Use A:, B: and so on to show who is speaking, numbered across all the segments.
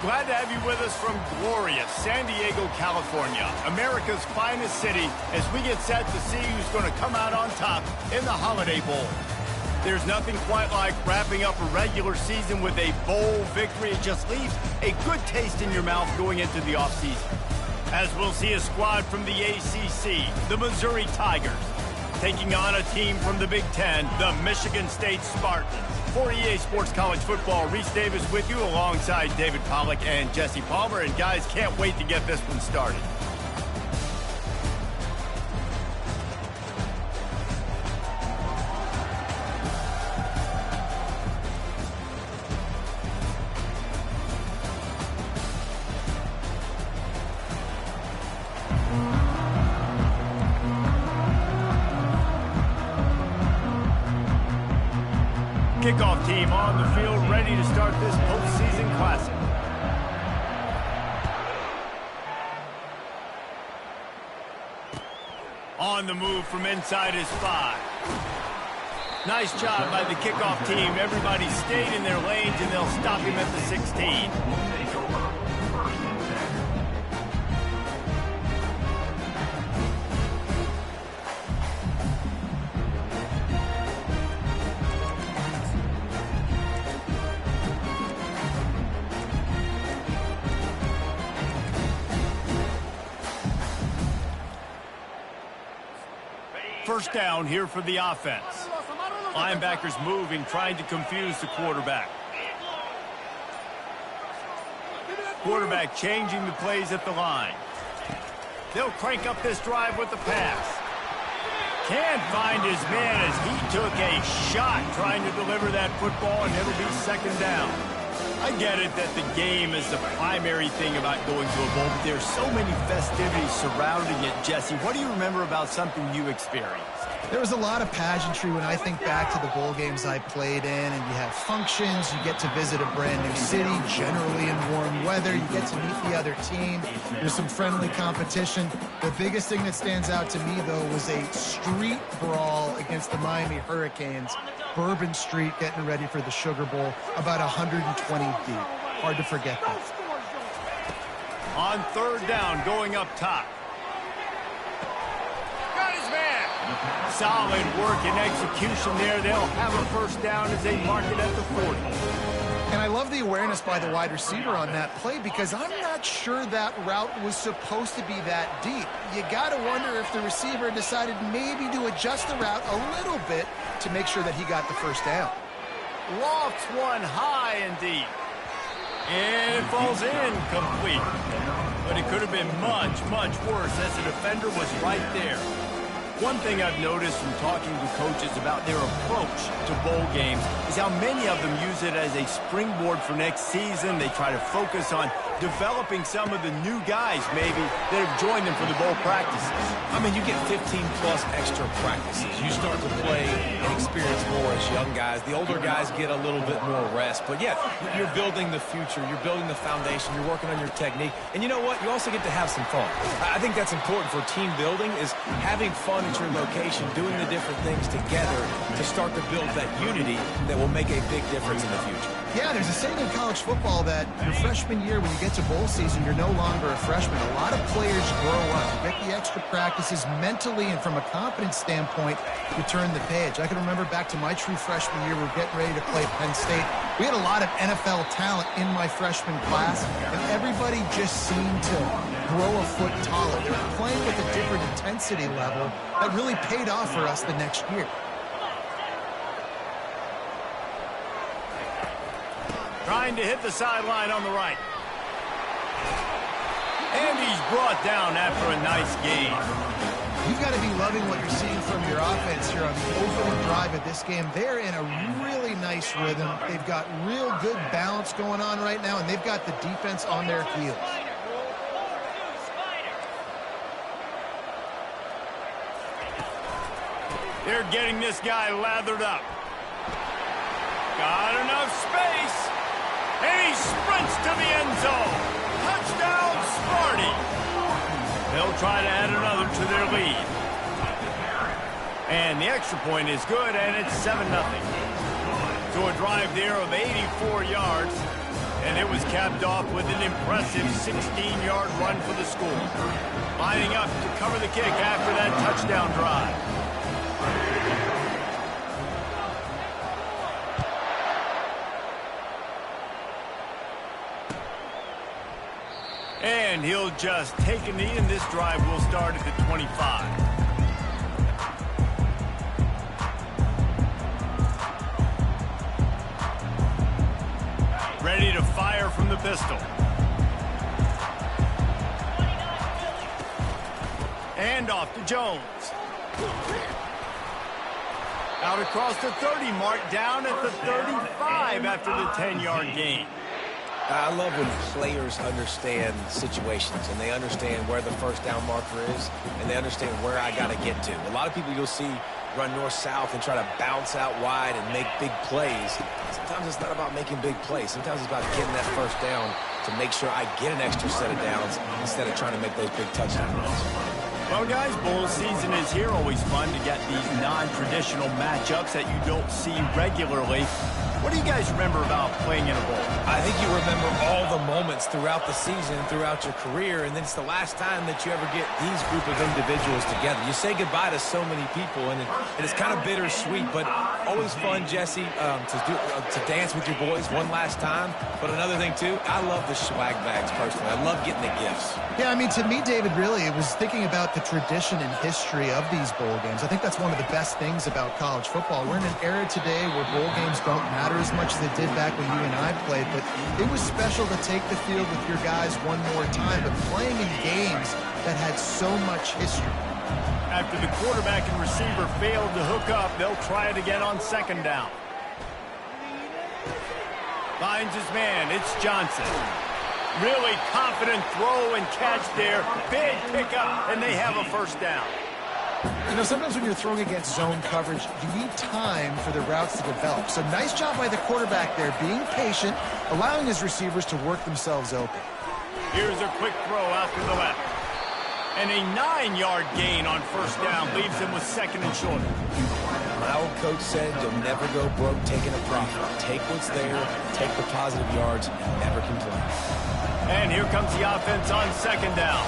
A: Glad to have you with us from glorious San Diego, California, America's finest city, as we get set to see who's going to come out on top in the Holiday Bowl. There's nothing quite like wrapping up a regular season with a bowl victory. It just leaves a good taste in your mouth going into the offseason. As we'll see a squad from the ACC, the Missouri Tigers, taking on a team from the Big Ten, the Michigan State Spartans. For EA Sports College Football, Reese Davis with you alongside David Pollack and Jesse Palmer. And guys, can't wait to get this one started. Kickoff team on the field, ready to start this postseason classic. On the move from inside his 5. Nice job by the kickoff team. Everybody stayed in their lanes, and they'll stop him at the 16. First down here for the offense. Linebackers moving, trying to confuse the quarterback. Quarterback changing the plays at the line. They'll crank up this drive with the pass. Can't find his man as he took a shot trying to deliver that football, and it'll be second down. I get it that the game is the primary thing about going to a bowl, but there's so many festivities surrounding it. Jesse, what do you remember about something you experienced?
B: There was a lot of pageantry when I think back to the bowl games I played in, and you have functions, you get to visit a brand new city, generally in warm weather, you get to meet the other team, there's some friendly competition. The biggest thing that stands out to me, though, was a street brawl against the Miami Hurricanes. Bourbon Street getting ready for the Sugar Bowl, about 120 deep. Hard to forget that.
A: On third down, going up top. Got his man. Solid work and execution there. They'll have a first down as they mark it at the 40.
B: And I love the awareness by the wide receiver on that play, because I'm not sure that route was supposed to be that deep. You got to wonder if the receiver decided maybe to adjust the route a little bit to make sure that he got the first down.
A: Lofts one high and deep. And it falls incomplete. But it could have been much, much worse as the defender was right there. One thing I've noticed from talking to coaches about their approach to bowl games is how many of them use it as a springboard for next season. They try to focus on developing some of the new guys, maybe, that have joined them for the bowl practices.
C: I mean, you get 15-plus extra practices. You start to play and experience more as young guys. The older guys get a little bit more rest. But, yeah, you're building the future. You're building the foundation. You're working on your technique. And you know what? You also get to have some fun. I think that's important for team building, is having fun at your location, doing the different things together to start to build that unity that will make a big difference in the future.
B: Yeah, there's a saying in college football that your freshman year, when you get to bowl season, you're no longer a freshman. A lot of players grow up. You get the extra practices mentally, and from a confidence standpoint, you turn the page. I can remember back to my true freshman year, we were getting ready to play Penn State. We had a lot of NFL talent in my freshman class, and everybody just seemed to grow a foot taller. They were playing with a different intensity level that really paid off for us the next year.
A: Trying to hit the sideline on the right. And he's brought down after a nice gain.
B: You've got to be loving what you're seeing from your offense here on the opening drive of this game. They're in a really nice rhythm. They've got real good balance going on right now, and they've got the defense on their heels.
A: They're getting this guy lathered up. Got enough space. And he sprints to the end zone. Touchdown, Sparty. They'll try to add another to their lead. And the extra point is good, and it's 7-0. So a drive there of 84 yards. And it was capped off with an impressive 16-yard run for the school. Lining up to cover the kick after that touchdown drive. And he'll just take a knee, and this drive will start at the 25. Ready to fire from the pistol. And off to Jones. Out across the 30 mark, down at the 35 after the 10-yard gain.
C: I love when players understand situations and they understand where the first down marker is and they understand where I got to get to. A lot of people you'll see run north-south and try to bounce out wide and make big plays. Sometimes it's not about making big plays. Sometimes it's about getting that first down to make sure I get an extra set of downs instead of trying to make those big touchdown runs.
A: Well, guys, bowl season is here. Always fun to get these non-traditional matchups that you don't see regularly. What do you guys remember about playing in a bowl?
C: I think you remember all the moments throughout the season, throughout your career, and then it's the last time that you ever get these group of individuals together. You say goodbye to so many people, and it's kind of bittersweet, but always fun, Jesse, to dance with your boys one last time. But another thing, too, I love the swag bags, personally. I love getting the gifts.
B: Yeah, I mean, to me, David, really, it was thinking about the tradition and history of these bowl games. I think that's one of the best things about college football. We're in an era today where bowl games don't matter as much as they did back when you and I played, but it was special to take the field with your guys one more time, but playing in games that had so much history.
A: After the quarterback and receiver failed to hook up, they'll try it again on second down. Finds his man. It's Johnson. Really confident throw and catch there. Big pickup, and they have a first down.
B: You know, sometimes when you're throwing against zone coverage, you need time for the routes to develop. So nice job by the quarterback there, being patient, allowing his receivers to work themselves open.
A: Here's a quick throw out to the left. And a 9-yard gain on first down leaves him with second and short.
C: My old coach said you'll never go broke taking a profit. Take what's there, take the positive yards, and never complain.
A: And here comes the offense on second down.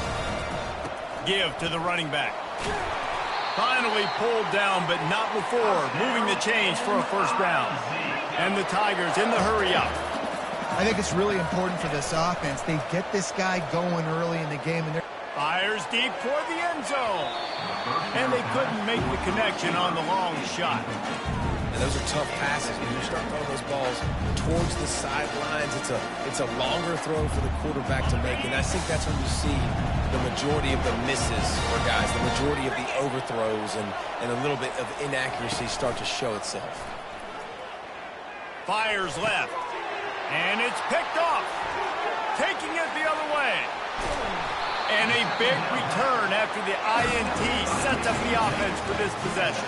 A: Give to the running back. Finally pulled down, but not before moving the chains for a first down. And the Tigers in the hurry up.
B: I think it's really important for this offense. They get this guy going early in the game, and they're
A: fires deep toward the end zone. And they couldn't make the connection on the long shot.
C: And those are tough passes. When you start throwing those balls towards the sidelines, it's a longer throw for the quarterback to make. And I think that's when you see the majority of the misses for guys, the majority of the overthrows and a little bit of inaccuracy start to show itself.
A: Fires left. And it's picked off. Taking it the other way. And a big return after the INT sets up the offense for this possession.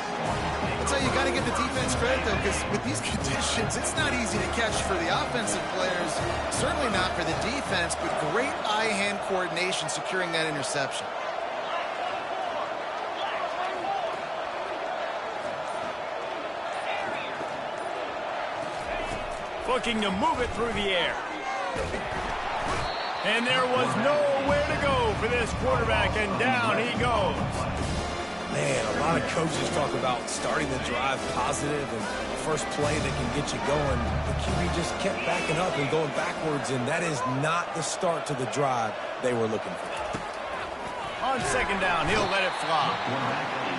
B: So you got to give the defense credit, though, because with these conditions, it's not easy to catch for the offensive players, certainly not for the defense, but great eye-hand coordination securing that interception.
A: Looking to move it through the air. And there was nowhere to go for this quarterback, and down he goes.
C: Man, a lot of coaches talk about starting the drive positive and first play that can get you going. The QB just kept backing up and going backwards, and that is not the start to the drive they were looking for.
A: On second down, he'll let it fly.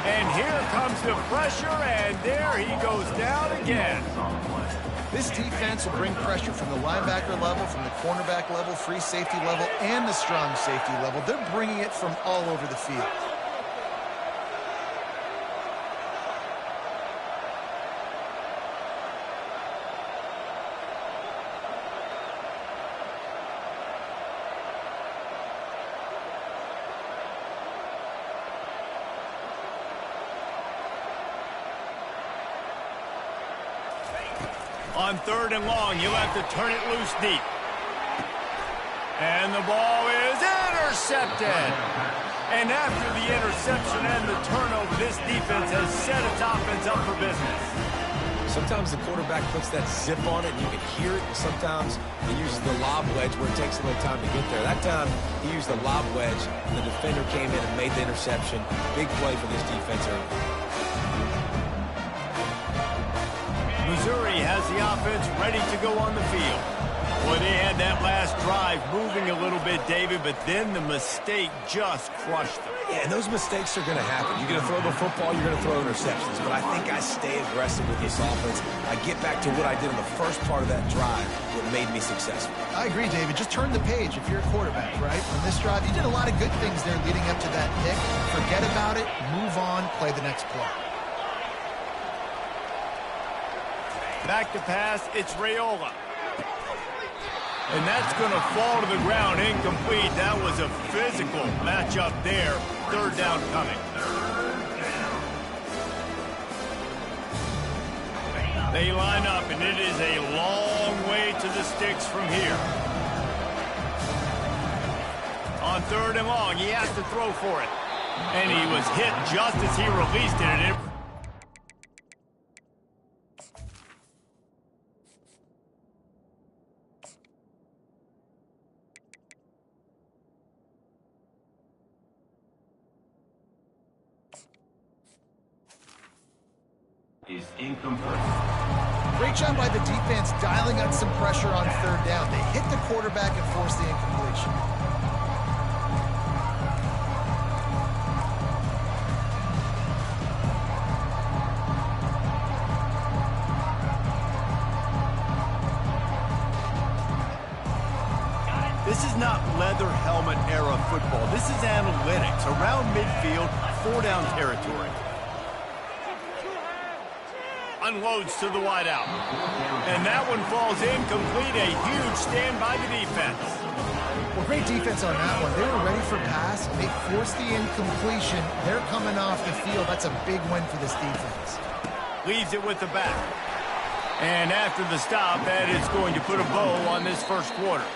A: And here comes the pressure, and there he goes down again.
B: This defense will bring pressure from the linebacker level, from the cornerback level, free safety level, and the strong safety level. They're bringing it from all over the field.
A: On third and long, you'll have to turn it loose deep. And the ball is intercepted. And after the interception and the turnover, this defense has set its offense up for business.
C: Sometimes the quarterback puts that zip on it and you can hear it, and sometimes he uses the lob wedge where it takes a little time to get there. That time he used the lob wedge and the defender came in and made the interception. Big play for this defense early.
A: Missouri has the offense ready to go on the field. Well, they had that last drive moving a little bit, David, but then the mistake just crushed them.
C: Yeah, and those mistakes are going to happen. You're going to throw the football, you're going to throw interceptions. But I think I stay aggressive with this offense. I get back to what I did in the first part of that drive, what made me successful.
B: I agree, David. Just turn the page if you're a quarterback, right? On this drive, you did a lot of good things there leading up to that pick. Forget about it, move on, play the next play.
A: Back to pass, it's Raiola. And that's going to fall to the ground, incomplete. That was a physical matchup there. Third down coming. They line up, and it is a long way to the sticks from here. On third and long, he has to throw for it. And he was hit just as he released it. And it
D: is incomplete.
B: Great job by the defense dialing up some pressure on third down. They hit the quarterback and forced the incompletion.
A: This is not leather helmet era football. This is analytics. Around midfield, 4-down territory. Unloads to the wideout. And that one falls incomplete. A huge stand by the defense.
B: Well, great defense on that one. They were ready for pass. They forced the incompletion. They're coming off the field. That's a big win for this defense.
A: Leaves it with the back. And after the stop, that is going to put a bow on this first quarter.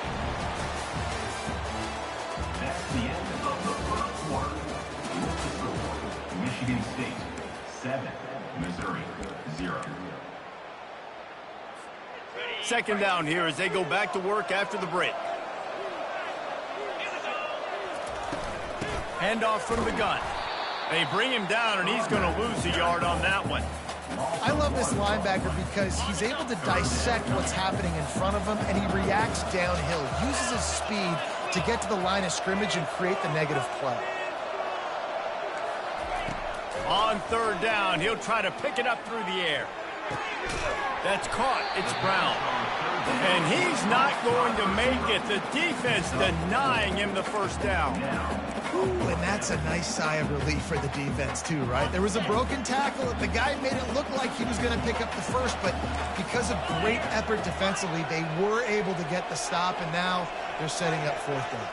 D: That's the end of the first quarter. Michigan State 7, Missouri 0.
A: Second down here as they go back to work after the break. Handoff from the gun. They bring him down, and he's going to lose a yard on that one.
B: I love this linebacker because he's able to dissect what's happening in front of him, and he reacts downhill, uses his speed to get to the line of scrimmage and create the negative play.
A: On third down, he'll try to pick it up through the air. That's caught. It's Brown. And he's not going to make it. The defense denying him the first down.
B: Ooh, and that's a nice sigh of relief for the defense too, right? There was a broken tackle. The guy made it look like he was going to pick up the first, but because of great effort defensively, they were able to get the stop, and now they're setting up fourth down.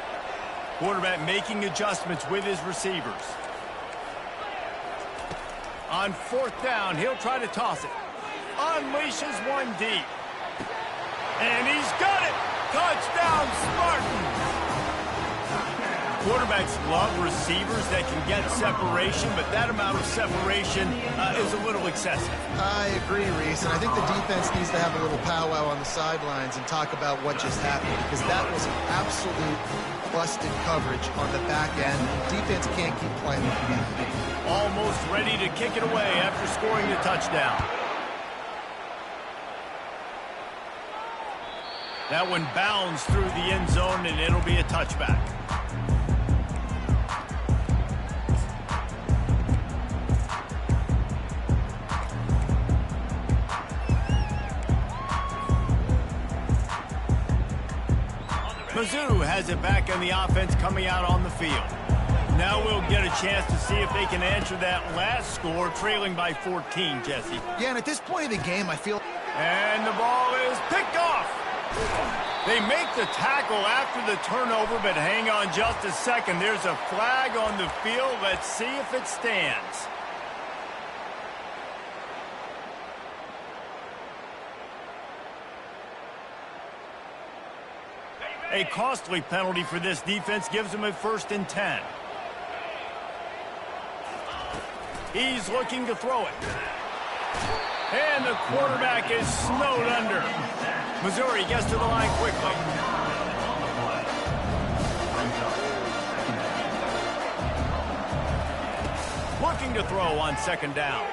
A: Quarterback making adjustments with his receivers. On fourth down, he'll try to toss it. Unleashes one deep. And he's got it! Touchdown, Spartans! Quarterbacks love receivers that can get separation, but that amount of separation is a little excessive.
B: I agree, Reese, and I think the defense needs to have a little powwow on the sidelines and talk about what just happened, because that was an absolute busted coverage on the back end. Defense can't keep playing with the game.
A: Almost ready to kick it away after scoring the touchdown. That one bounds through the end zone, and it'll be a touchback. Mizzou has it back on the offense coming out on the field. Now we'll get a chance to see if they can answer that last score, trailing by 14, Jesse.
B: Yeah, and at this point of the game, I feel...
A: And the ball is picked off. They make the tackle after the turnover, but hang on just a second. There's a flag on the field. Let's see if it stands. A costly penalty for this defense gives them a 1st and 10. He's looking to throw it. And the quarterback is snowed under. Missouri gets to the line quickly. Looking to throw on second down.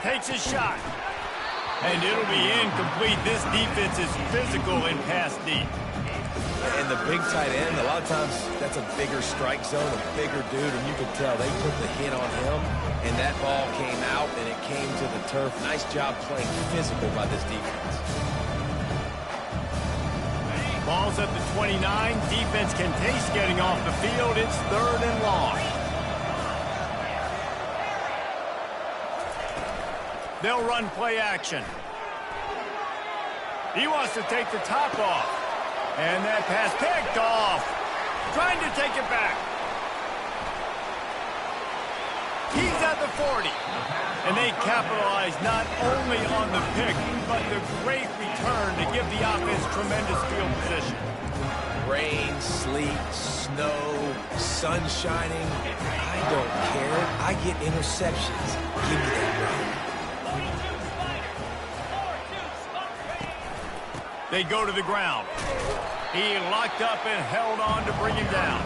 A: Takes his shot. And it'll be incomplete. This defense is physical in pass deep.
C: And the big tight end, a lot of times that's a bigger strike zone, a bigger dude, and you could tell they put the hit on him, and that ball came out, and it came to the turf. Nice job playing physical by this defense.
A: Ball's at the 29. Defense can taste getting off the field. It's 3rd and long. They'll run play action. He wants to take the top off. And that pass picked off. Trying to take it back. He's at the 40. And they capitalize not only on the pick, but the great return to give the offense tremendous field position.
C: Rain, sleet, snow, sun shining. I don't care. I get interceptions. Give me that rain.
A: They go to the ground. He locked up and held on to bring him down.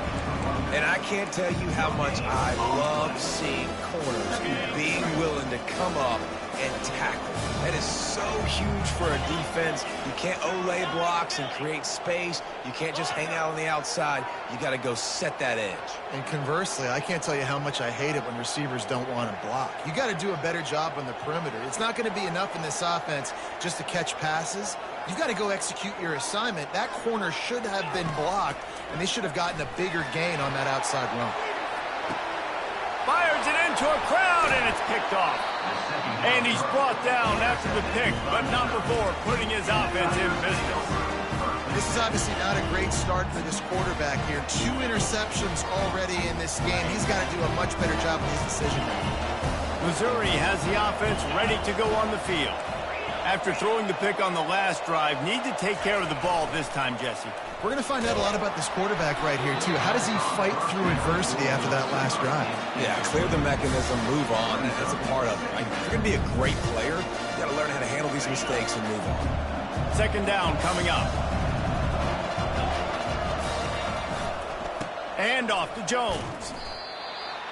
C: And I can't tell you how much I love seeing corners being willing to come up and tackle. That is so huge for a defense. You can't Olay blocks and create space. You can't just hang out on the outside. You got to go set that edge.
B: And conversely, I can't tell you how much I hate it when receivers don't want to block. You got to do a better job on the perimeter. It's not going to be enough in this offense just to catch passes. You got to go execute your assignment. That corner should have been blocked, and they should have gotten a bigger gain on that outside run.
A: Fires it into a crowd, and it's picked off. And he's brought down after the pick, but not before putting his offense in business.
B: This is obviously not a great start for this quarterback here. 2 interceptions already in this game. He's got to do a much better job with his decision making.
A: Missouri has the offense ready to go on the field. After throwing the pick on the last drive, need to take care of the ball this time, Jesse.
B: We're going to find out a lot about this quarterback right here, too. How does he fight through adversity after that last drive?
C: Yeah, clear the mechanism, move on. That's a part of it, right? If you're going to be a great player, you got to learn how to handle these mistakes and move on.
A: Second down coming up. And off to Jones.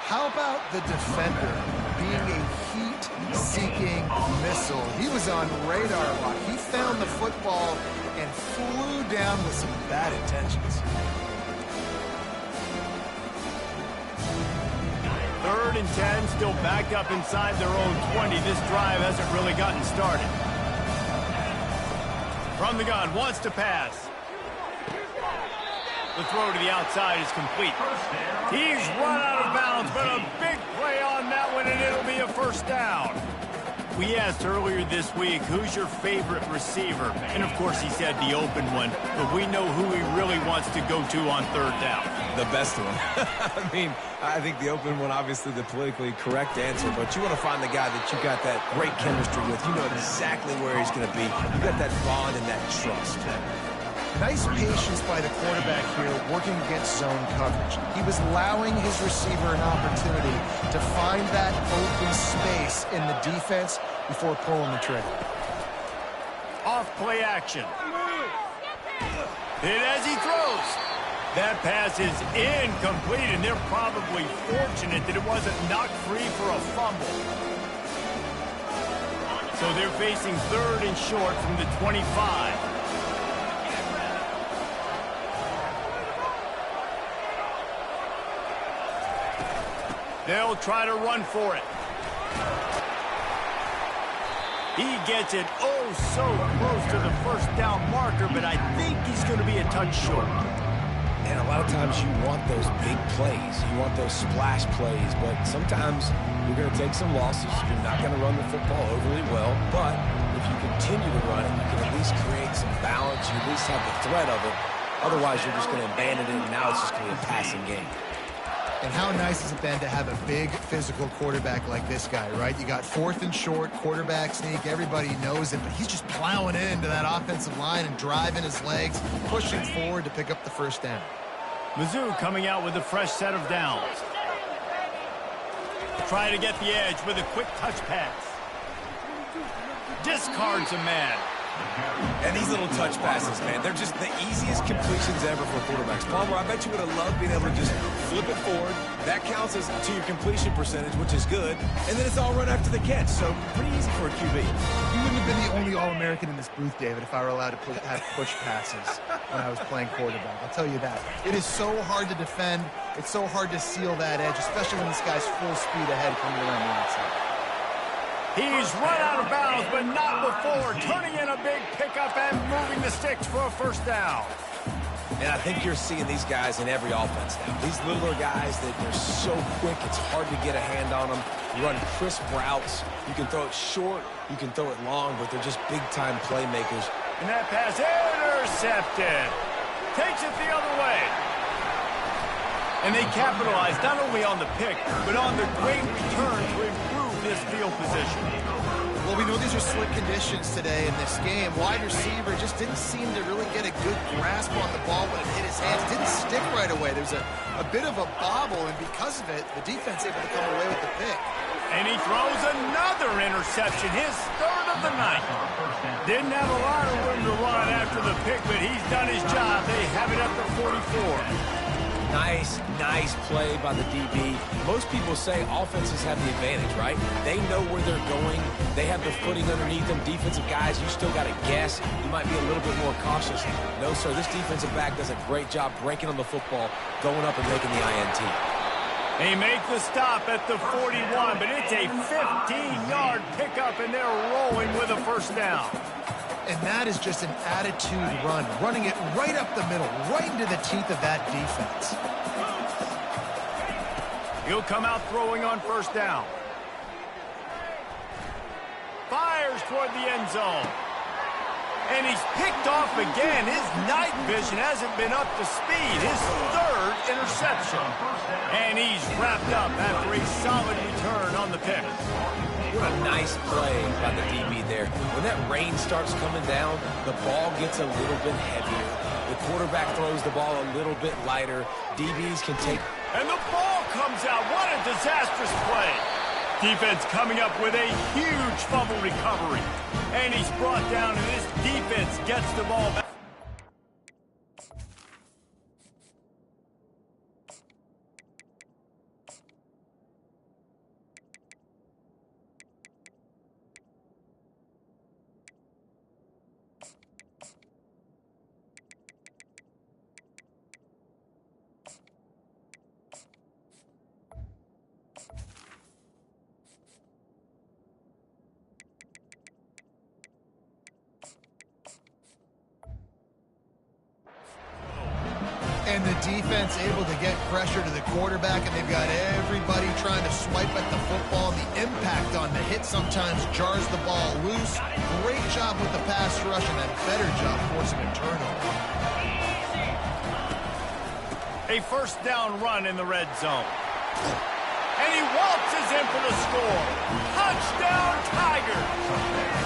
B: How about the defender being a heat-seeking missile? He was on radar lock. He found the football and flew down with some bad intentions.
A: 3rd and 10, still backed up inside their own 20. This drive hasn't really gotten started. From the gun, wants to pass. The throw to the outside is complete. He's run out of bounds, but a big play on that one, and it'll be a first down. We asked earlier this week, who's your favorite receiver? And, of course, he said the open one, but we know who he really wants to go to on 3rd down.
C: The best one. I mean, I think the open one, obviously the politically correct answer, but you want to find the guy that you got that great chemistry with. You know exactly where he's going to be. You got that bond and that trust.
B: Nice patience by the quarterback here, working against zone coverage. He was allowing his receiver an opportunity to find that open space in the defense before pulling the trigger.
A: Off play action. Hit as he throws. That pass is incomplete, and they're probably fortunate that it wasn't knocked free for a fumble. So they're facing 3rd and short from the 25. They'll try to run for it. He gets it oh so close to the first down marker, but I think he's going to be a touch short.
C: And a lot of times you want those big plays. You want those splash plays, but sometimes you're going to take some losses. You're not going to run the football overly well, but if you continue to run it, you can at least create some balance. You at least have the threat of it. Otherwise, you're just going to abandon it, and now it's just going to be a passing game.
B: And how nice has it been to have a big physical quarterback like this guy, right? You got 4th and short, quarterback sneak, everybody knows it, but he's just plowing into that offensive line and driving his legs, pushing forward to pick up the first down.
A: Mizzou coming out with a fresh set of downs. Trying to get the edge with a quick touch pass. discards a man.
C: And these little touch passes, man, they're just the easiest completions ever for quarterbacks. Palmer, I bet you would have loved being able to just flip it forward. That counts as to your completion percentage, which is good. And then it's all run after the catch, so pretty easy for a QB.
B: You wouldn't have been the only All-American in this booth, David, if I were allowed to have push passes when I was playing quarterback. I'll tell you that. It is so hard to defend. It's so hard to seal that edge, especially when this guy's full speed ahead coming around the outside.
A: He's run out of bounds, but not before turning in a big pickup and moving the sticks for a first down.
C: And I think you're seeing these guys in every offense now. These littler guys that they're so quick, it's hard to get a hand on them. You run crisp routes. You can throw it short, you can throw it long, but they're just big-time playmakers.
A: And that pass intercepted. Takes it the other way. And they capitalized not only on the pick, but on the great return to improve this field position.
B: Well, we know these are slick conditions today in this game. Wide receiver just didn't seem to really get a good grasp on the ball when it hit his hands. It didn't stick right away. There's a bit of a bobble, and because of it, the defense able to come away with the pick.
A: And he throws another interception, his third of the night. Didn't have a lot of room to run after the pick, but he's done his job. They have it at the 44.
C: Nice play by the DB. Most people say offenses have the advantage, right? They know where they're going. They have the footing underneath them. Defensive guys, you still got to guess. You might be a little bit more cautious. No, sir, this defensive back does a great job breaking on the football, going up and making the INT.
A: They make the stop at the 41, but it's a 15-yard pickup, and they're rolling with a first down.
B: And that is just an attitude run, running it right up the middle, right into the teeth of that defense.
A: He'll come out throwing on first down. Fires toward the end zone. And he's picked off again. His night vision hasn't been up to speed. His third interception. And he's wrapped up after a solid return on the pick.
C: What a nice play by the DB there. When that rain starts coming down, the ball gets a little bit heavier. The quarterback throws the ball a little bit lighter. DBs can take...
A: And the ball comes out. What a disastrous play. Defense coming up with a huge fumble recovery. And he's brought down, and this defense gets the ball back.
B: And the defense able to get pressure to the quarterback, and they've got everybody trying to swipe at the football. The impact on the hit sometimes jars the ball loose. Great job with the pass rush, and a better job forcing a turnover.
A: A first down run in the red zone. And he waltzes in for the score. Touchdown, Tigers!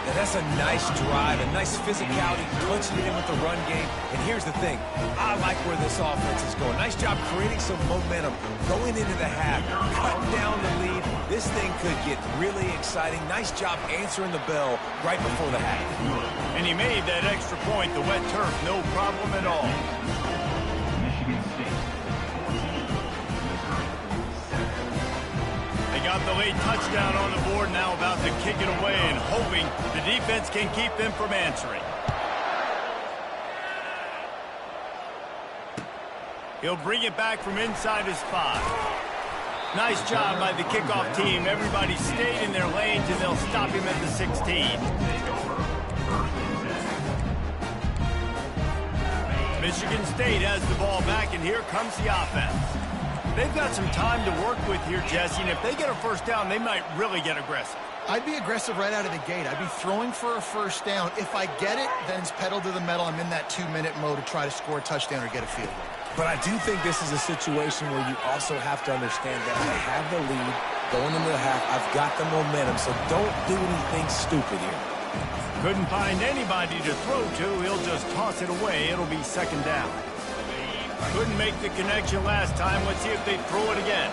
C: And that's a nice drive, a nice physicality, punching it in with the run game. And here's the thing, I like where this offense is going. Nice job creating some momentum, going into the half, cutting down the lead. This thing could get really exciting. Nice job answering the bell right before the half.
A: And he made that extra point, the wet turf, no problem at all.
D: Michigan State.
A: Got the late touchdown on the board, now about to kick it away and hoping the defense can keep them from answering. He'll bring it back from inside his 5. Nice job by the kickoff team. Everybody stayed in their lanes, and they'll stop him at the 16. Michigan State has the ball back, and here comes the offense. They've got some time to work with here, Jesse, and if they get a first down, they might really get aggressive.
B: I'd be aggressive right out of the gate. I'd be throwing for a first down. If I get it, then it's pedal to the metal. I'm in that 2-minute mode to try to score a touchdown or get a field goal.
C: But I do think this is a situation where you also have to understand that I have the lead going into the half. I've got the momentum, so don't do anything stupid here.
A: Couldn't find anybody to throw to. He'll just toss it away. It'll be second down. Couldn't make the connection last time. Let's see if they throw it again.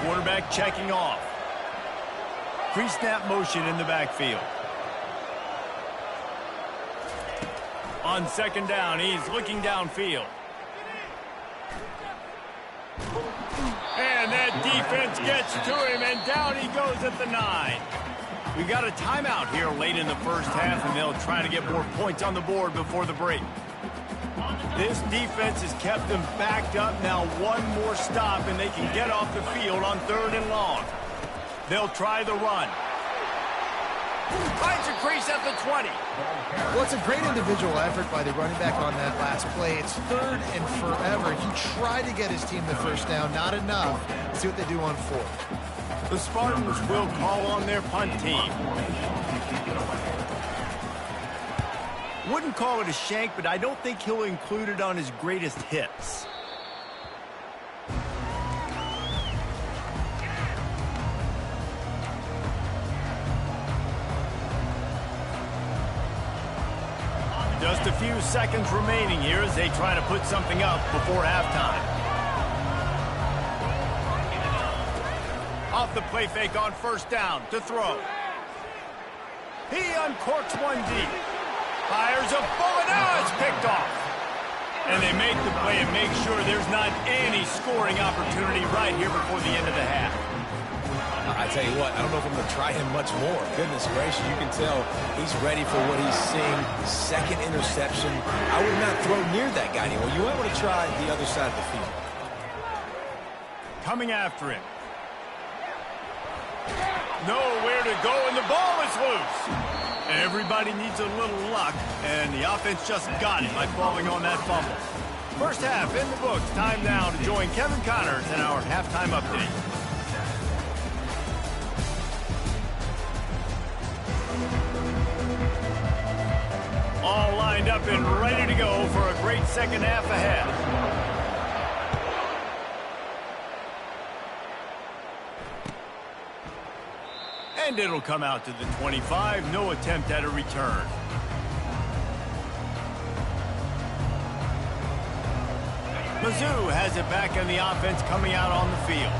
A: Quarterback checking off. Pre-snap motion in the backfield. On second down, he's looking downfield. And that defense gets to him, and down he goes at the 9. We got a timeout here late in the first half, and they'll try to get more points on the board before the break. This defense has kept them backed up. Now one more stop, and they can get off the field on 3rd and long. They'll try the run. Finds a crease at the 20.
B: Well, it's a great individual effort by the running back on that last play. It's 3rd and forever. He tried to get his team the first down. Not enough. Let's see what they do on 4th.
A: The Spartans will call on their punt team. Wouldn't call it a shank, but I don't think he'll include it on his greatest hits. Just a few seconds remaining here as they try to put something up before halftime. Off the play fake on 1st down to throw. He uncorks one deep. Fires a bullet. Now it's picked off. And they make the play and make sure there's not any scoring opportunity right here before the end of the half.
C: I tell you what, I don't know if I'm going to try him much more. Goodness gracious, you can tell he's ready for what he's seeing. 2nd interception. I would not throw near that guy anymore. You might want to try the other side of the field.
A: Coming after him. Nowhere to go, and the ball is loose. Everybody needs a little luck, and the offense just got it by falling on that fumble. First half in the books. Time now to join Kevin Connors in our halftime update. All lined up and ready to go for a great second half ahead. And it'll come out to the 25. No attempt at a return. Mizzou has it back in the offense coming out on the field.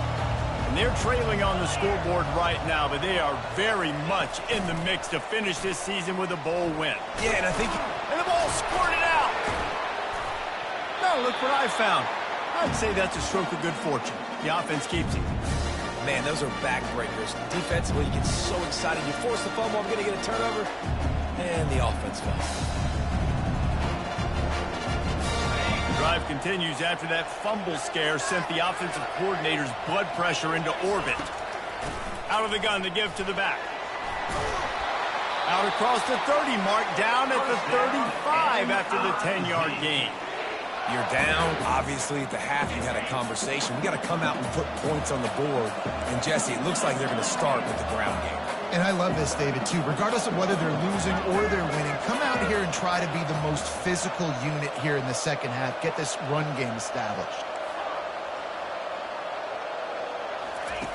A: And they're trailing on the scoreboard right now, but they are very much in the mix to finish this season with a bowl win.
C: Yeah, and I think...
A: And the ball squirted out! Now look what I found. I'd say that's a stroke of good fortune. The offense keeps it.
C: Man, those are backbreakers. Defensively, you get so excited. You force the fumble, I'm going to get a turnover. And the offense falls.
A: Drive continues after that fumble scare sent the offensive coordinator's blood pressure into orbit. Out of the gun to give to the back. Out across the 30 mark, down at the 35 after the 10-yard gain.
C: You're down. Obviously, at the half, you had a conversation. We got to come out and put points on the board. And, Jesse, it looks like they're going to start with the ground game.
B: And I love this, David, too. Regardless of whether they're losing or they're winning, come out here and try to be the most physical unit here in the second half. Get this run game established.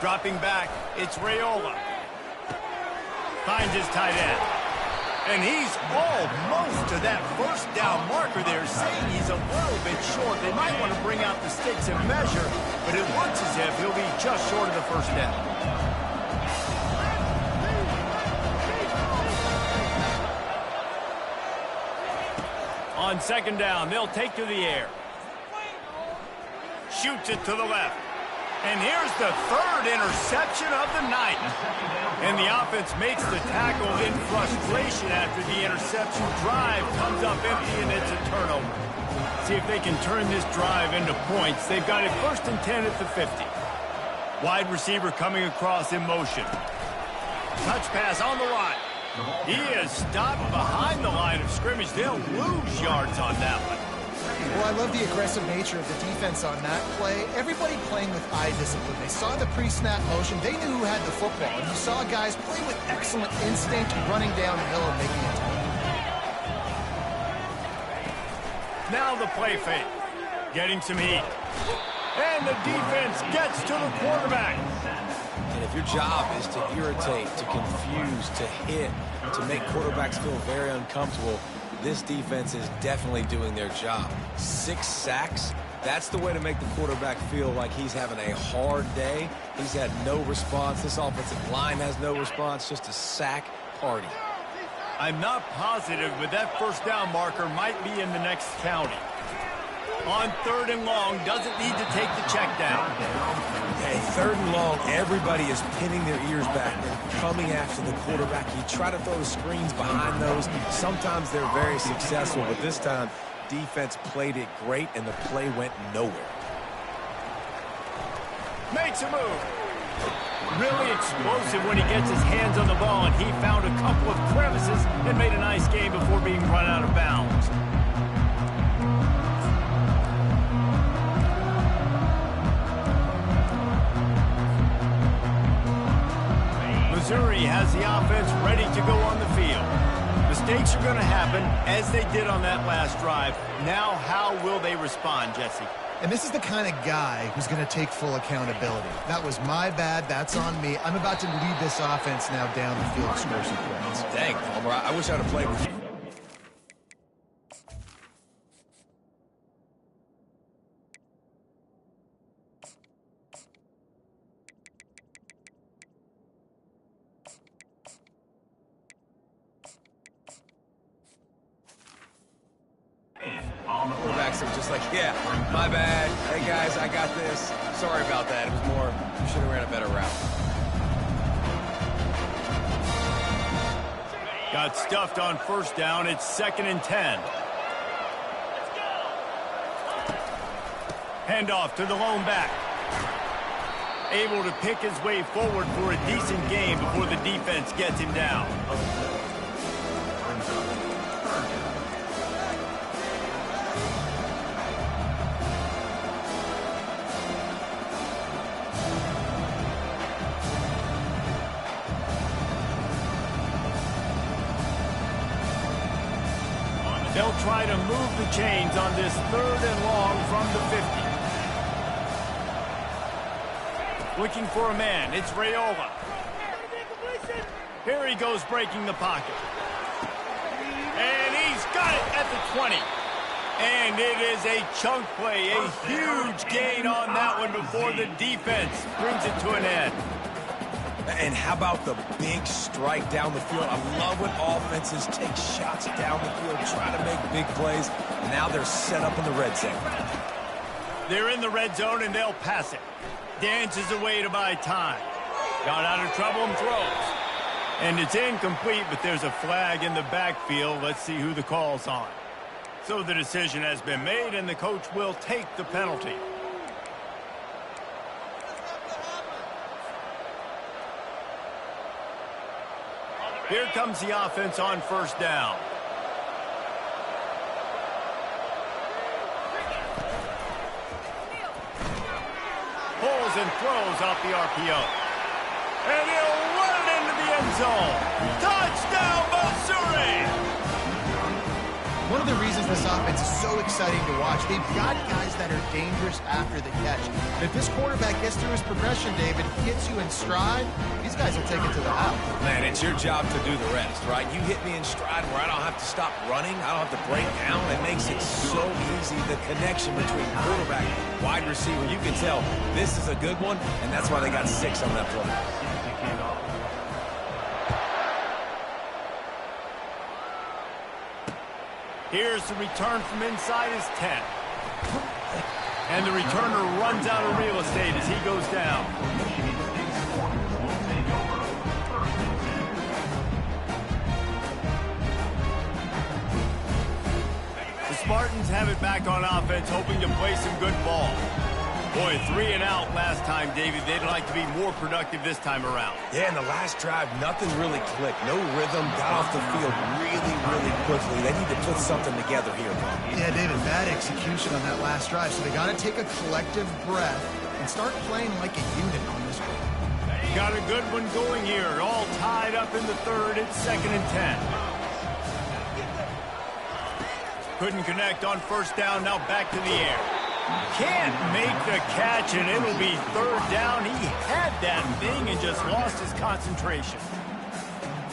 A: Dropping back, it's Raiola. Finds his tight end. And he's almost to that first down marker there, saying he's a little bit short. They might want to bring out the sticks and measure, but it looks as if he'll be just short of the first down. On second down, they'll take to the air. Shoots it to the left. And here's the 3rd interception of the night. And the offense makes the tackle in frustration after the interception. Drive comes up empty, and it's a turnover. See if they can turn this drive into points. They've got it 1st and 10 at the 50. Wide receiver coming across in motion. Touch pass on the line. He is stopped behind the line of scrimmage. They'll lose yards on that one.
B: Well, I love the aggressive nature of the defense on that play. Everybody playing with eye discipline. They saw the pre-snap motion. They knew who had the football. And you saw guys play with excellent instinct, running down the hill and making a tackle.
A: Now the play fake. Getting some heat. And the defense gets to the quarterback.
C: And if your job is to irritate, to confuse, to hit, to make quarterbacks feel very uncomfortable, this defense is definitely doing their job. 6 sacks, That's the way to make the quarterback feel like he's having a hard day. He's had no response. This offensive line has no response, just a sack party.
A: I'm not positive, but that first down marker might be in the next county. On 3rd and long, doesn't need to take the check down.
C: Okay, 3rd and long, everybody is pinning their ears back and coming after the quarterback. You try to throw screens behind those. Sometimes they're very successful, but this time, defense played it great, and the play went nowhere.
A: Makes a move. Really explosive when he gets his hands on the ball, and he found a couple of crevices and made a nice game before being run out of bounds. Missouri has the offense ready to go on the field. Mistakes are going to happen, as they did on that last drive. Now, how will they respond, Jesse?
B: And this is the kind of guy who's going to take full accountability. That was my bad. That's on me. I'm about to lead this offense now down the field and score some points.
C: Dang, Palmer, I wish I'd have played with you. Quarterbacks are just like, yeah, my bad. Hey, guys, I got this. Sorry about that. It was more, you should have ran a better route.
A: Got stuffed on 1st down. It's 2nd and 10. Handoff to the lone back. Able to pick his way forward for a decent game before the defense gets him down. They'll try to move the chains on this 3rd and long from the 50. Looking for a man. It's Raiola. Here he goes breaking the pocket. And he's got it at the 20. And it is a chunk play. A huge gain on that one before the defense brings it to an end.
C: And how about the big strike down the field? I love when offenses take shots down the field, try to make big plays. Now they're set up in the red zone.
A: They're in the red zone, and they'll pass it. Dances away to buy time. Got out of trouble and throws. And it's incomplete, but there's a flag in the backfield. Let's see who the call's on. So the decision has been made, and the coach will take the penalty. Here comes the offense on 1st down. Pulls and throws off the RPO. And he'll run it into the end zone. Touchdown, Missouri!
B: One of the reasons this offense is so exciting to watch, they've got guys that are dangerous after the catch. But if this quarterback gets through his progression, David, hits you in stride, these guys will take it to the house.
C: Man, it's your job to do the rest, right? You hit me in stride where I don't have to stop running. I don't have to break down. It makes it so easy. The connection between quarterback and wide receiver, you can tell this is a good one, and that's why they got 6 on that play.
A: Here's the return from inside his 10. And the returner runs out of real estate as he goes down. The Spartans have it back on offense, hoping to play some good ball. Boy, 3 and out last time, David. They'd like to be more productive this time around.
C: Yeah, in the last drive, nothing really clicked. No rhythm, got off the field really quickly. They need to put something together here, Bob.
B: Yeah, David, bad execution on that last drive. So they got to take a collective breath and start playing like a unit on this one.
A: Got a good one going here. All tied up in the 3rd. It's 2nd and 10. Couldn't connect on 1st down. Now back to the air. Can't make the catch, and it'll be 3rd down. He had that thing and just lost his concentration.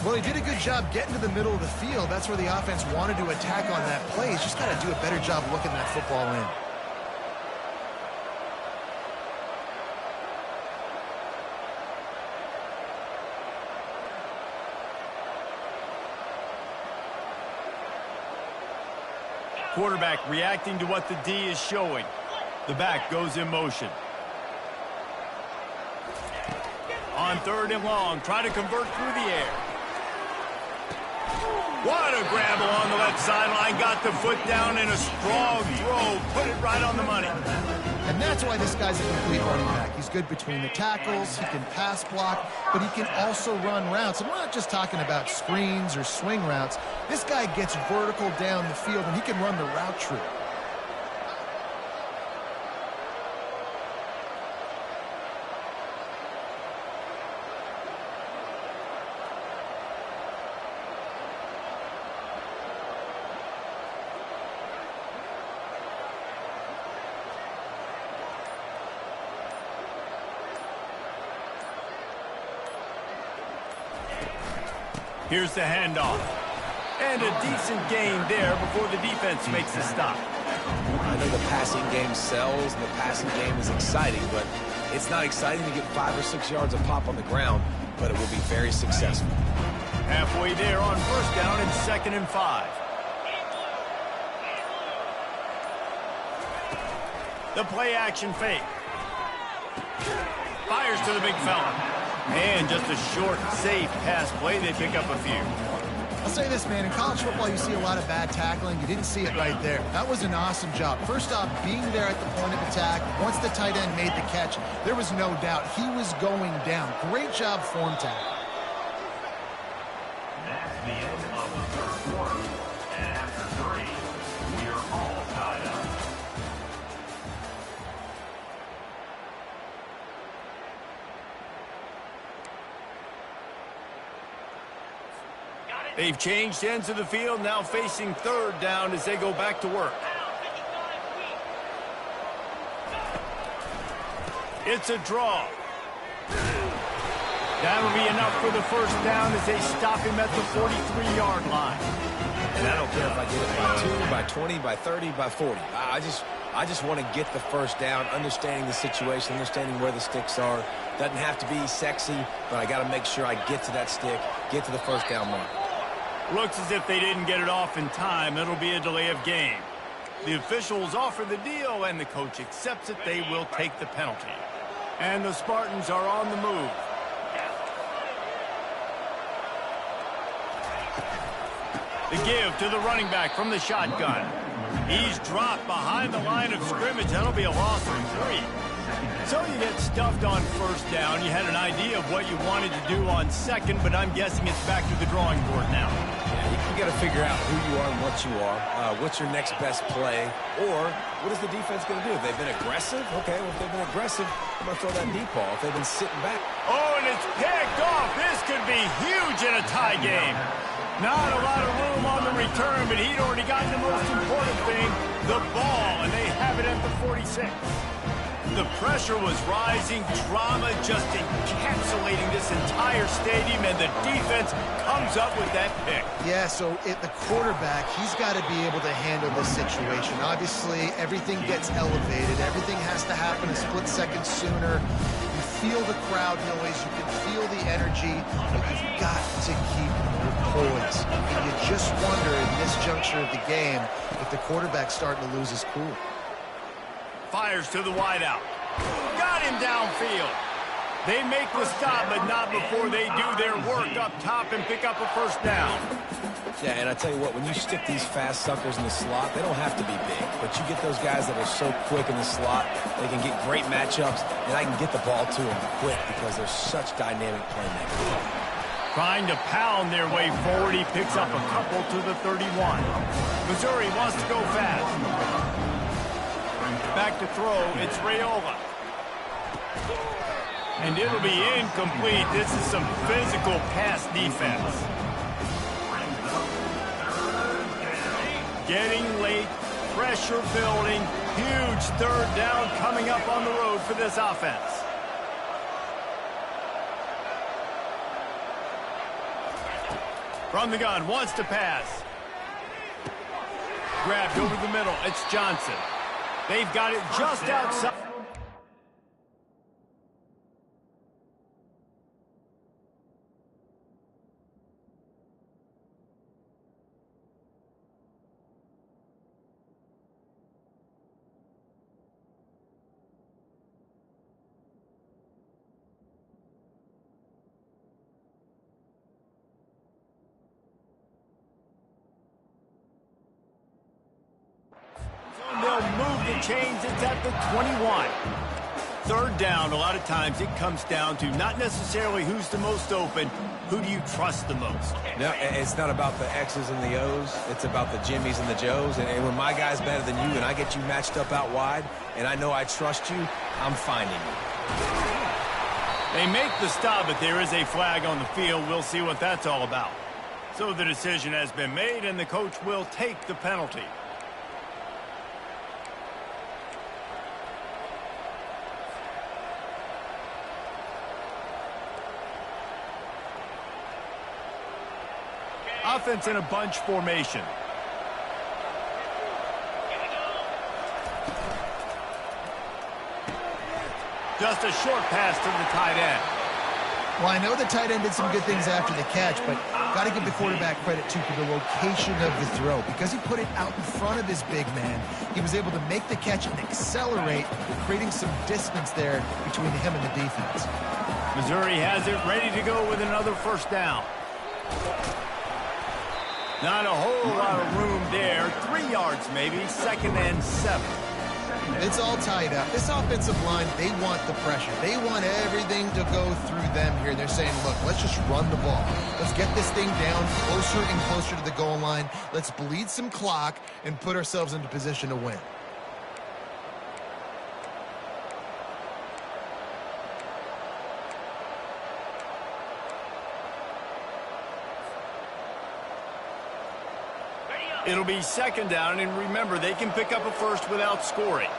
B: Well, he did a good job getting to the middle of the field. That's where the offense wanted to attack on that play. He's just got to do a better job looking that football in.
A: Quarterback reacting to what the D is showing. The back goes in motion. On 3rd and long, try to convert through the air. What a grab along the left sideline. Got the foot down in a strong throw. Put it right on the money.
B: And that's why this guy's a complete running back. He's good between the tackles, he can pass block, but he can also run routes. And we're not just talking about screens or swing routes. This guy gets vertical down the field, and he can run the route tree.
A: Here's the handoff. And a decent gain there before the defense makes the stop.
C: I know the passing game sells and the passing game is exciting, but it's not exciting to get 5 or 6 yards of pop on the ground, but it will be very successful.
A: Halfway there on 1st down and 2nd and 5. The play action fake. Fires to the big fella. And just a short, safe pass play. They pick up a few.
B: I'll say this, man. In college football, you see a lot of bad tackling. You didn't see it right there. That was an awesome job. First off, being there at the point of attack. Once the tight end made the catch, there was no doubt he was going down. Great job form tackle.
D: That's the end of the 3rd quarter. And after 3, we are all tied up.
A: They've changed ends of the field, now facing 3rd down as they go back to work. It's a draw. That'll be enough for the 1st down as they stop him at the 43-yard line.
C: And I don't care if I get it by 2, by 20, by 30, by 40. I just want to get the 1st down, understanding the situation, understanding where the sticks are. Doesn't have to be sexy, but I got to make sure I get to that stick, get to the 1st down mark.
A: Looks as if they didn't get it off in time. It'll be a delay of game. The officials offer the deal, and the coach accepts it. They will take the penalty. And the Spartans are on the move. The give to the running back from the shotgun. He's dropped behind the line of scrimmage. That'll be a loss of 3. So you get stuffed on 1st down. You had an idea of what you wanted to do on 2nd, but I'm guessing it's back to the drawing board now.
C: Yeah, you got to figure out who you are and what you are. What's your next best play? Or what is the defense going to do? If they've been aggressive, okay, well, if they've been aggressive, I'm going to throw that deep ball. If they've been sitting back.
A: Oh, and it's picked off. This could be huge in a tie game. Not a lot of room on the return, but he'd already gotten the most important thing, the ball, and they have it at the 46. The pressure was rising, drama just encapsulating this entire stadium, and the defense comes up with that pick.
B: Yeah, so the quarterback, he's got to be able to handle this situation. Obviously, everything gets elevated. Everything has to happen a split second sooner. You feel the crowd noise. You can feel the energy, but you've got to keep your poise. And you just wonder in this juncture of the game if the quarterback's starting to lose his cool.
A: Fires to the wideout. Got him downfield. They make the stop, but not before they do their work up top and pick up a 1st down.
C: Yeah, and I tell you what, when you stick these fast suckers in the slot, they don't have to be big. But you get those guys that are so quick in the slot, they can get great matchups, and I can get the ball to them quick because they're such dynamic playmakers.
A: Trying to pound their way forward, he picks up a couple to the 31. Missouri wants to go fast. Back to throw, it's Raiola. And it'll be incomplete. This is some physical pass defense. Getting late, pressure building, huge 3rd down coming up on the road for this offense. From the gun, wants to pass. Grabbed over the middle, it's Johnson. They've got it just outside. change. It's at the 21. Third down, a lot of times it comes down to not necessarily who's the most open, who do you trust the most?
C: No, it's not about the X's and the O's. It's about the Jimmies and the Joes. And when my guy's better than you and I get you matched up out wide and I know I trust you, I'm finding you.
A: They make the stop, but there is a flag on the field. We'll see what that's all about. So the decision has been made, and the coach will take the penalty. Offense in a bunch formation. Just a short pass to the tight end.
B: Well, I know the tight end did some good things after the catch, but got to give the quarterback credit, too, for the location of the throw. Because he put it out in front of his big man, he was able to make the catch and accelerate, creating some distance there between him and the defense.
A: Missouri has it ready to go with another first down. Not a whole lot of room there. 3 yards maybe, 2nd and 7.
B: It's all tied up. This offensive line, they want the pressure. They want everything to go through them here. They're saying, look, let's just run the ball. Let's get this thing down closer and closer to the goal line. Let's bleed some clock and put ourselves into position to win.
A: It'll be 2nd down, and remember, they can pick up a first without scoring.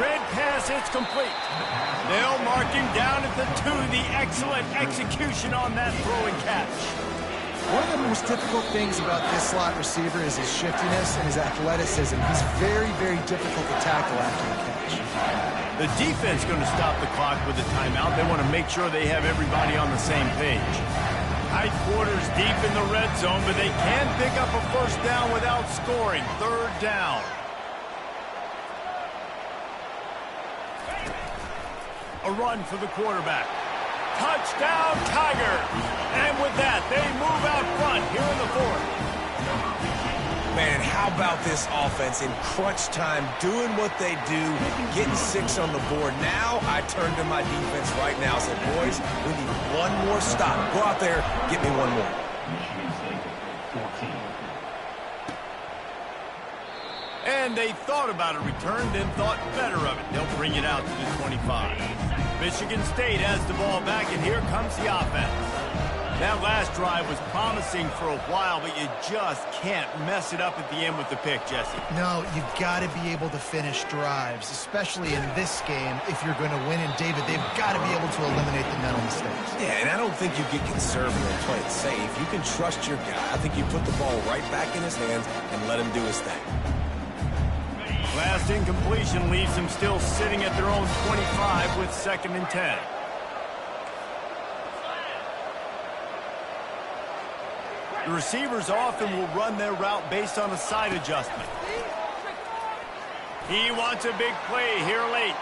A: Red pass, it's complete. They'll mark him down at the 2. The excellent execution on that throw and catch.
B: One of the most difficult things about this slot receiver is his shiftiness and his athleticism. He's very, very difficult to tackle after the catch.
A: The defense going to stop the clock with a timeout. They want to make sure they have everybody on the same page. Tight quarters deep in the red zone, but they can pick up a first down without scoring. 3rd down. A run for the quarterback. Touchdown, Tigers! And with that, they move out front here in the 4th.
C: Man, how about this offense in crunch time, doing what they do, getting 6 on the board. Now I turn to my defense right now and say, boys, we need one more stop. Go out there, get me one more.
A: And they thought about a return, then thought better of it. They'll bring it out to the 25. Michigan State has the ball back, and here comes the offense. That last drive was promising for a while, but you just can't mess it up at the end with the pick, Jesse.
B: No, you've got to be able to finish drives, especially in this game if you're going to win. And, David, they've got to be able to eliminate the mental mistakes.
C: Yeah, and I don't think you get conservative and play it safe. You can trust your guy. I think you put the ball right back in his hands and let him do his thing.
A: Last incompletion leaves them still sitting at their own 25 with 2nd and 10. The receivers often will run their route based on a side adjustment. He wants a big play here late.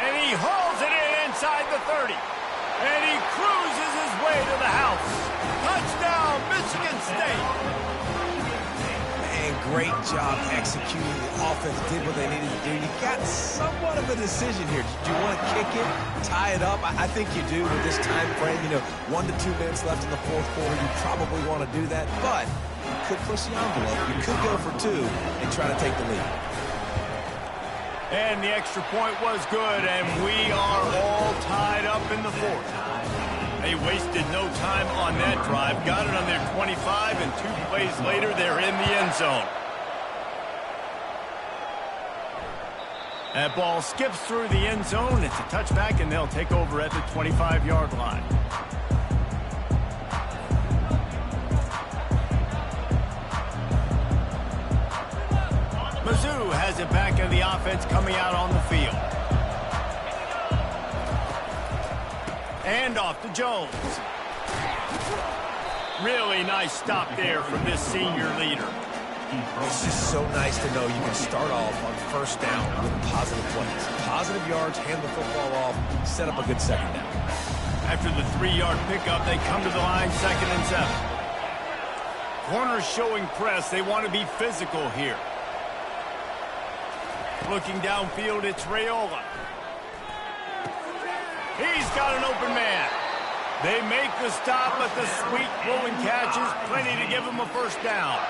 A: And he hauls it in inside the 30. And he cruises his way to the house. Touchdown, Michigan State.
C: Great job executing. The offense did what they needed to do. You got somewhat of a decision here. Do you want to kick it, tie it up? I think you do with this time frame. 1 to 2 minutes left in the 4th quarter. You probably want to do that, but you could push the envelope. You could go for 2 and try to take the lead.
A: And the extra point was good, and we are all tied up in the 4th. They wasted no time on that drive. Got it on their 25, and 2 plays later, they're in the end zone. That ball skips through the end zone. It's a touchback, and they'll take over at the 25-yard line. Mizzou has it back in the offense coming out on the field. And off to Jones. Really nice stop there from this senior leader.
C: It's just so nice to know you can start off on first down with positive plays. Positive yards, hand the football off, set up a good 2nd down.
A: After the 3-yard pickup, they come to the line 2nd and 7. Corners showing press. They want to be physical here. Looking downfield, it's Raiola. He's got an open man. They make the stop, but the sweet rolling catch is plenty to give him a first down.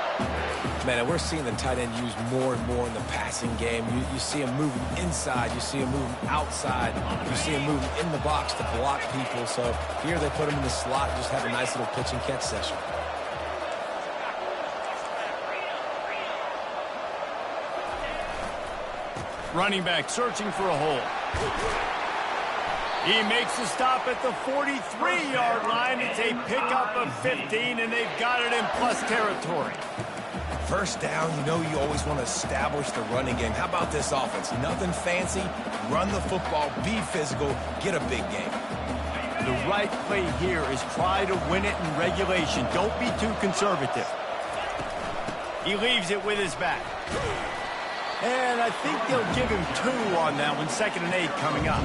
C: Man, and we're seeing the tight end used more and more in the passing game. You see him moving inside. You see him moving outside. You see him moving in the box to block people. So here they put him in the slot and just have a nice little pitch and catch session.
A: Running back searching for a hole. He makes the stop at the 43-yard line. It's a pickup of 15, and they've got it in plus territory.
C: First down, you know you always want to establish the running game. How about this offense? Nothing fancy. Run the football, be physical, get a big game.
A: The right play here is try to win it in regulation. Don't be too conservative. He leaves it with his back. And I think they'll give him 2 on that one. 2nd and 8 coming up.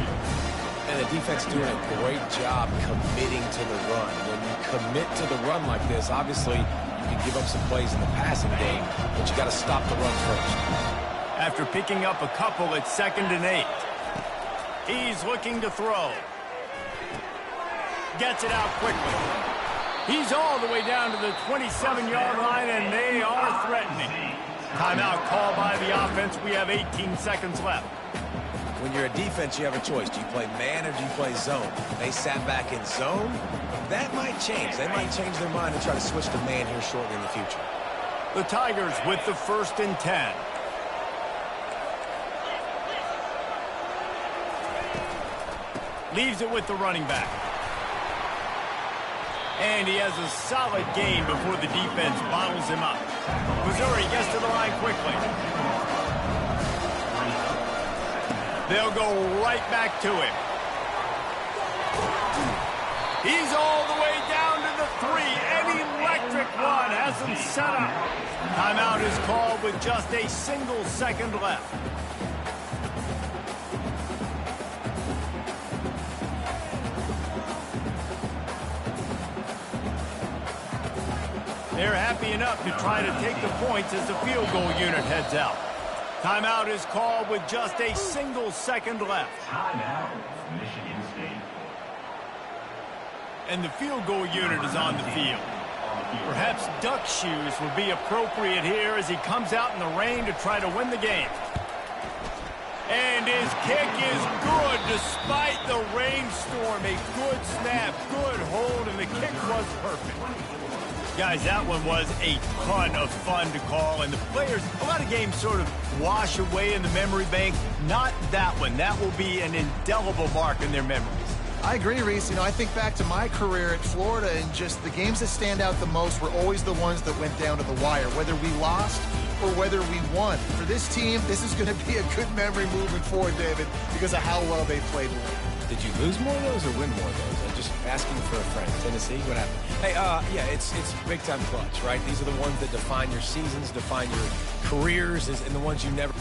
C: And the defense doing a great job committing to the run. When you commit to the run like this, obviously you can give up some plays in the passing game, but you got to stop the run first.
A: After picking up a couple, it's 2nd and 8. He's looking to throw. Gets it out quickly. He's all the way down to the 27-yard line, and they are threatening. Timeout call by the offense. We have 18 seconds left.
C: When you're a defense, you have a choice. Do you play man or do you play zone? They sat back in zone. That might change. They might change their mind and try to switch to man here shortly in the future.
A: The Tigers with the 1st and 10. Leaves it with the running back. And he has a solid gain before the defense bottles him up. Missouri gets to the line quickly. They'll go right back to him. He's all the way down to the 3. An electric one has him set up. Timeout is called with just a single second left. They're happy enough to try to take the points as the field goal unit heads out. Timeout is called with just a single second left.
D: Timeout, Michigan State.
A: And the field goal unit is on the field. Perhaps duck shoes would be appropriate here as he comes out in the rain to try to win the game. And his kick is good despite the rainstorm. A good snap, good hold, and the kick was perfect. Guys, that one was a ton of fun to call, and the players, a lot of games sort of wash away in the memory bank. Not that one. That will be an indelible mark in their memories.
B: I agree, Reese. You know, I think back to my career at Florida, and just the games that stand out the most were always the ones that went down to the wire, whether we lost or whether we won. For this team, this is going to be a good memory moving forward, David, because of how well they played.
C: Did you lose more of those or win more of those? I'm just asking for a friend. Tennessee, what happened? Hey, yeah, it's big-time clutch, right? These are the ones that define your seasons, define your careers, and the ones you never...